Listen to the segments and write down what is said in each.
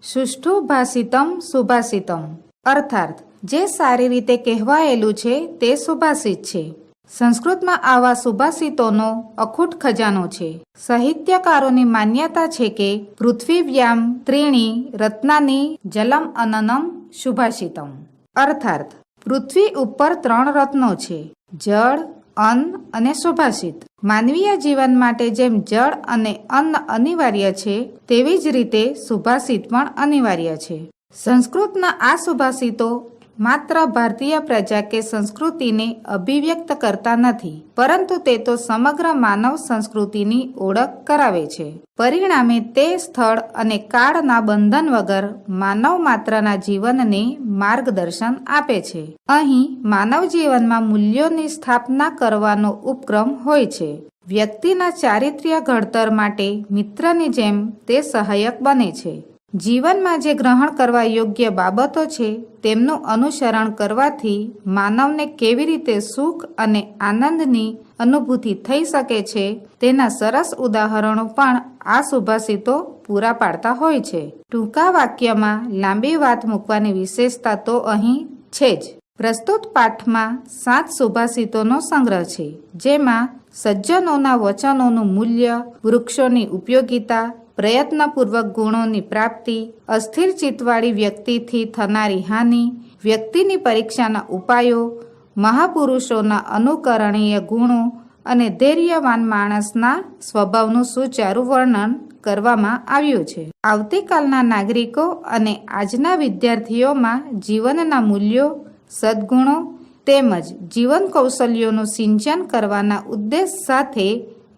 સુષ્ઠુ ભાષિતમ સુભાષિતમ અર્થાત જે સારી રીતે કહેવાયેલું છે તે સુભાષિત છે. સંસ્કૃતમાં આવા સુભાષિતોનો અખૂટ ખજાનો છે. સાહિત્યકારોની માન્યતા છે કે પૃથ્વીવ્યામ ત્રીણી રત્નાની જલમ અનનમ સુભાષિતમ અર્થાત પૃથ્વી ઉપર 3 રત્નો છે, જળ, અન્ન અને સુભાષિત. માનવીય જીવન માટે જેમ જળ અને અન્ન અનિવાર્ય છે તેવી જ રીતે સુભાષિત પણ અનિવાર્ય છે. સંસ્કૃતના આ સુભાષિતો માત્ર ભારતીય પ્રજા કે સંસ્કૃતિને અભિવ્યક્ત કરતા નથી, પરંતુ તે તો સમગ્ર માનવ સંસ્કૃતિની ઓળખ કરાવે છે. પરિણામે તે સ્થળ અને કાળના બંધન વગર માનવ માત્રના જીવનને માર્ગદર્શન આપે છે. અહીં માનવ જીવનમાં મૂલ્યોની સ્થાપના કરવાનો ઉપક્રમ હોય છે. વ્યક્તિના ચારિત્ર્ય ઘડતર માટે મિત્રની જેમ તે સહાયક બને છે. જીવનમાં જે ગ્રહણ કરવા યોગ્ય બાબતો છે તેમનું અનુસરણ કરવાથી માનવને કેવી રીતે સુખ અને આનંદની અનુભૂતિ થઈ શકે છે તેના સરસ ઉદાહરણો પણ આ સુભાષિતો પૂરા પાડતા હોય છે. ટૂંકા વાક્યમાં લાંબી વાત મૂકવાની વિશેષતા તો અહીં છે જ. પ્રસ્તુત પાઠમાં 7 સુભાષિતોનો સંગ્રહ છે, જેમાં સજ્જનોના વચનોનું મૂલ્ય, વૃક્ષોની ઉપયોગિતા, પ્રયત્નપૂર્વક ગુણોની પ્રાપ્તિ, અસ્થિર ચિત્તવાળી વ્યક્તિથી થનારી હાનિ, વ્યક્તિની પરીક્ષાના ઉપાયો, મહાપુરુષોના અનુકરણીય ગુણો અને ધૈર્યવાન માણસના સ્વભાવનું સુચારું વર્ણન કરવામાં આવ્યું છે. આવતીકાલના નાગરિકો અને આજના વિદ્યાર્થીઓમાં જીવનના મૂલ્યો, સદ્ગુણો તેમજ જીવન કૌશલ્યોનું સિંચન કરવાના ઉદ્દેશ સાથે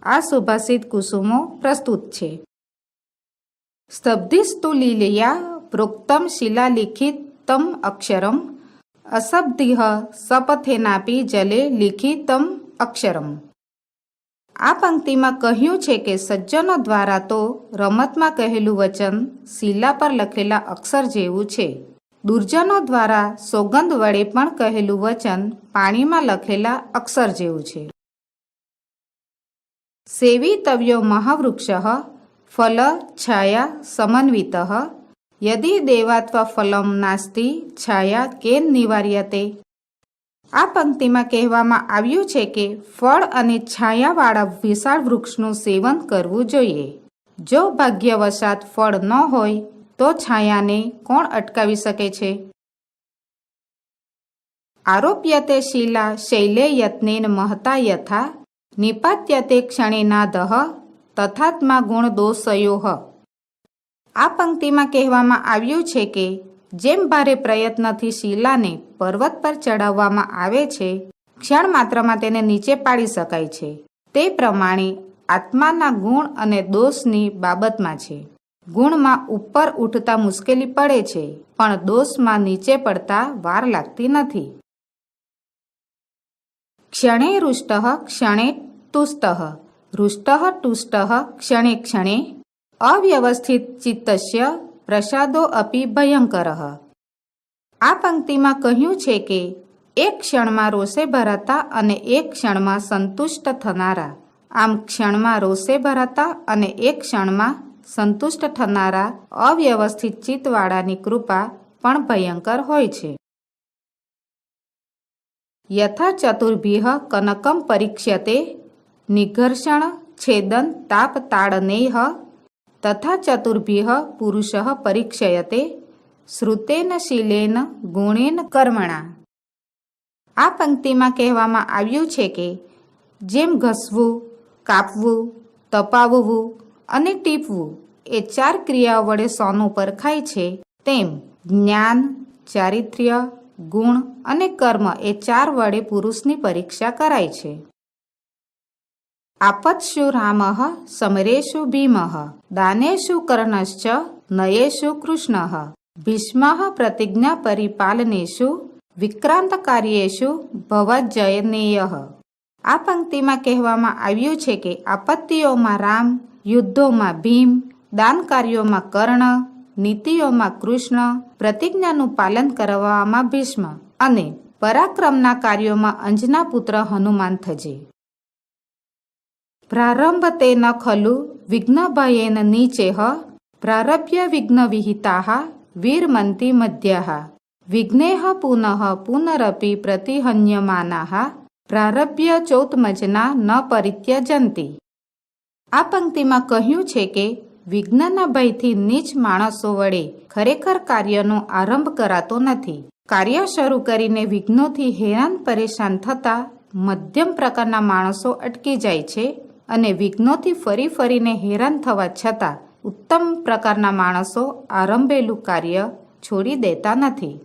આ સુભાષિત કુસુમો પ્રસ્તુત છે. સ્તબ્ધિસ્તુ લીલયા પ્રોક્તમ શિલાલિખિતમ અક્ષરમ અસબ્ધિહ સપથેનાપી જલે લિખિતમ અક્ષરમ. આ પંક્તિમાં કહ્યું છે કે સજ્જનો દ્વારા તો રમતમાં કહેલું વચન શિલા પર લખેલા અક્ષર જેવું છે. દુર્જનો દ્વારા સોગંદ વડે પણ કહેલું વચન પાણીમાં લખેલા અક્ષર જેવું છે. સેવિતવ્યો મહાવૃક્ષઃ ફલ છાયા સમન્વિતઃ યદિ દેવાત્વ ફલમ નાસ્તિ છાયા કેન નિવાર્યતે. આ પંક્તિમાં કહેવામાં આવ્યું છે કે ફળ અને છાયાવાળા વિશાળ વૃક્ષનું સેવન કરવું જોઈએ. જો ભાગ્યવશાત ફળ ન હોય તો છાયાને કોણ અટકાવી શકે છે? આરોપ્યતે શિલા શૈલે યત્નેન મહતા યથા નિપાત્યતે ક્ષણેનાદઃ તથાત્મા ગુણ દોષયોઃ. આ પંક્તિમાં કહેવામાં આવ્યું છે કે જેમ ભારે પ્રયત્નથી શિલાને પર્વત પર ચડાવવામાં આવે છે, ક્ષણ માત્રમાં તેને નીચે પાડી શકાય છે, તે પ્રમાણે આત્માના ગુણ અને દોષની બાબતમાં છે. ગુણમાં ઉપર ઉઠતા મુશ્કેલી પડે છે, પણ દોષમાં નીચે પડતા વાર લાગતી નથી. ક્ષણે રુષ્ટ ક્ષણે તુષ્ટ રુષ્ટ તુષ્ટ ક્ષણે ક્ષણે અવ્યવસ્થિત ચિત્તસ્ય પ્રસાદો અપી ભયંકરઃ. આ પંક્તિમાં કહ્યું છે કે એક ક્ષણમાં રોષે ભરાતા અને એક ક્ષણમાં સંતુષ્ટ થનારા, આમ ક્ષણમાં રોષે ભરાતા અને એક ક્ષણમાં સંતુષ્ટ થનારા અવ્યવસ્થિત ચિત્તવાળાની કૃપા પણ ભયંકર હોય છે. યથા ચતુર્ભિઃ કનકમ પરીક્ષ્યતે નિઘર્ષણ છેદન તાપ તાડનેહ તથા ચતુર્ભિઃ પુરુષઃ પરીક્ષયતે શ્રુતેન શીલેન ગુણેન કર્મણા. આ પંક્તિમાં કહેવામાં આવ્યું છે કે જેમ ઘસવું, કાપવું, તપાવવું અને ટીપવું એ 4 ક્રિયાઓ વડે સોનું પરખાય છે, તેમ જ્ઞાન, ચારિત્ર્ય, ગુણ અને કર્મ એ 4 વડે પુરુષની પરીક્ષા કરાય છે. આપત્સુ રામઃ સમરેષુ ભીમઃ દાનેષુ કર્ણશ્ચ નયેષુ કૃષ્ણઃ ભીષ્મઃ પ્રતિજ્ઞા પરિપાલનેષુ વિક્રાંત કાર્યેષુ ભવજ્જયનેયઃ. આ પંક્તિમાં કહેવામાં આવ્યું છે કે આપત્તિઓમાં રામ, યુદ્ધોમાં ભીમ, દાન કાર્યોમાં કર્ણ, નીતિઓમાં કૃષ્ણ, પ્રતિજ્ઞાનું પાલન કરવામાં ભીષ્મ અને પરાક્રમના કાર્યોમાં અંજના પુત્ર હનુમાન થજે. પ્રારંભ તે ન ખલુ વિઘ્ન ભયેન નીચેહ પ્રારભ્ય વિઘ્ન વિહિતાઃ વીરમંતી મધ્યઃ વિઘ્નેઃ પુનઃ પુનરપી પ્રતિહન્યમાનાઃ પ્રારભ્ય ચૌતમજના ન પરિત્યજંતી. આ પંક્તિમાં કહ્યું છે કે વિઘ્નના ભયથી નીચ માણસો વડે ખરેખર કાર્યનો આરંભ કરાતો નથી. કાર્ય શરૂ કરીને વિઘ્નોથી હેરાન પરેશાન થતા મધ્યમ પ્રકારના માણસો અટકી જાય છે અને વિઘ્નોથી ફરી ફરીને હેરાન થવા છતાં ઉત્તમ પ્રકારના માણસો આરંભેલું કાર્ય છોડી દેતા નથી.